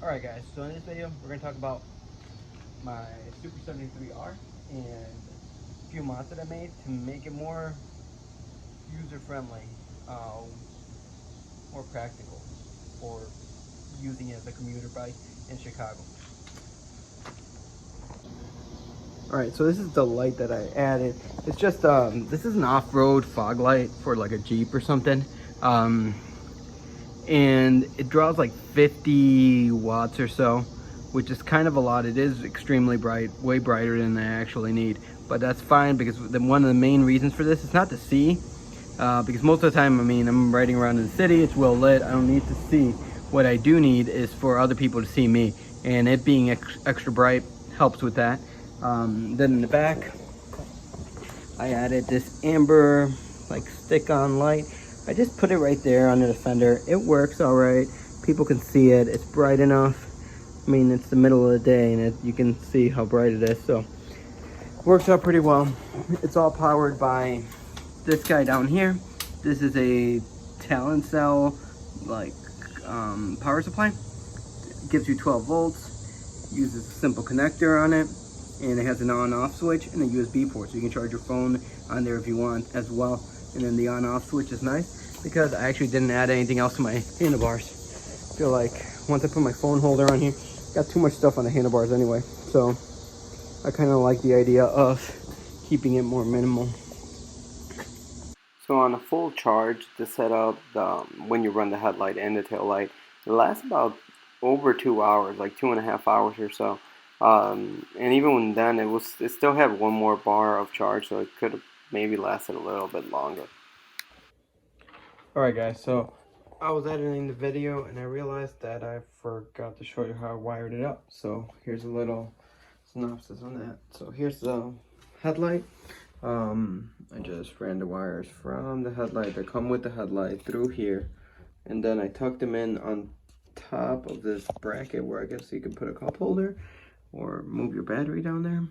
Alright guys, so in this video we're going to talk about my Super73R and a few mods that I made to make it more user friendly, more practical for using it as a commuter bike in Chicago. Alright, so this is the light that I added. It's just, this is an off-road fog light for like a Jeep or something. And it draws like 50 watts or so, which is kind of a lot. It is extremely bright, way brighter than I actually need, but that's fine because one of the main reasons for this is not to see, because most of the time, I mean, I'm riding around in the city, it's well lit, I don't need to see. What I do need is for other people to see me, and it being extra bright helps with that. Then in the back, I added this amber like stick-on light. I just put it right there under the fender. It works all right. People can see it. It's bright enough. I mean, it's the middle of the day and you can see how bright it is. So it works out pretty well. It's all powered by this guy down here. This is a Talon cell like power supply. It gives you 12 volts. Uses a simple connector on it. And it has an on-off switch and a USB port. So you can charge your phone on there if you want as well. And then the on-off switch is nice because I actually didn't add anything else to my handlebars. I feel like once I put my phone holder on here, got too much stuff on the handlebars anyway. So I kind of like the idea of keeping it more minimal. So on a full charge, the setup, when you run the headlight and the tail light, it lasts about over 2 hours, like 2.5 hours or so. And even when done, it still had one more bar of charge, so it could have maybe lasted a little bit longer. Alright guys, so I was editing the video and I realized that I forgot to show you how I wired it up. So here's a little synopsis on that. So here's the headlight. I just ran the wires from the headlight that come with the headlight through here, and then I tucked them in on top of this bracket where I guess you can put a cup holder or move your battery down there.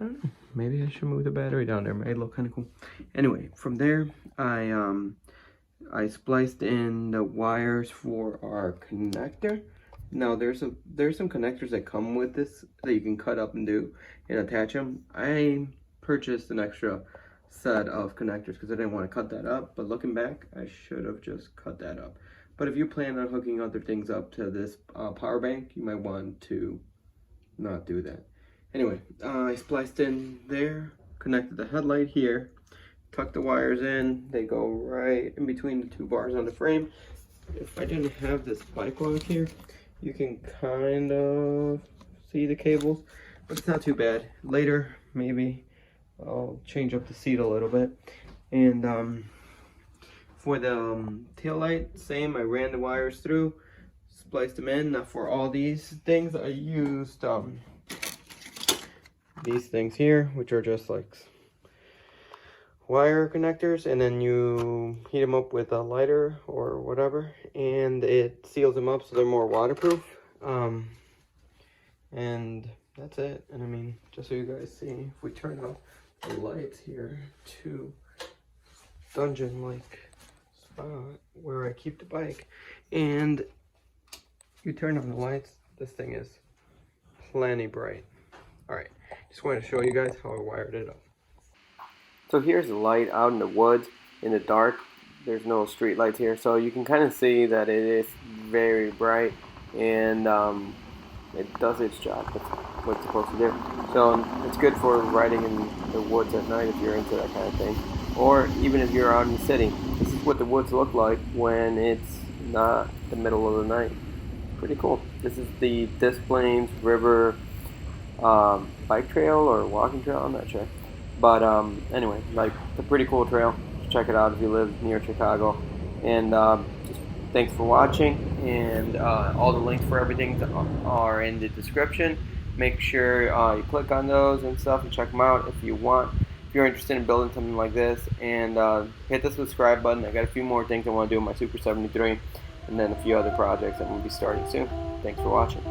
I don't know, maybe I should move the battery down there. It might look kind of cool. Anyway, from there, I spliced in the wires for our connector. Now there's some connectors that come with this that you can cut up and do and attach them. I purchased an extra set of connectors because I didn't want to cut that up, but looking back, I should have just cut that up. But if you plan on hooking other things up to this power bank, you might want to not do that. Anyway, I spliced in there, connected the headlight here, tucked the wires in. They go right in between the two bars on the frame. If I didn't have this bike lock here, you can kind of see the cables, but it's not too bad. Later, maybe I'll change up the seat a little bit. And for the tail light, same, I ran the wires through, spliced them in. Now for all these things, I used these things here, which are just like wire connectors, and then you heat them up with a lighter or whatever, and it seals them up so they're more waterproof. And that's it. And I mean, just so you guys see, if we turn off the lights here to dungeon-like spot where I keep the bike, and you turn on the lights, this thing is plenty bright. All right, just wanted to show you guys how I wired it up. So here's the light out in the woods in the dark. There's no street lights here, so you can kind of see that it is very bright, and it does its job. That's what it's supposed to do. So it's good for riding in the woods at night if you're into that kind of thing, or even if you're out in the city. This is what the woods look like when it's not the middle of the night. Pretty cool. This is the Des Plaines River bike trail or walking trail, I'm not sure. But anyway, like, it's a pretty cool trail. Check it out if you live near Chicago. And just thanks for watching. And all the links for everything are in the description. Make sure you click on those and stuff and check them out if you want. If you're interested in building something like this. And hit the subscribe button. I got a few more things I want to do with my Super 73. And then a few other projects that will be starting soon. Thanks for watching.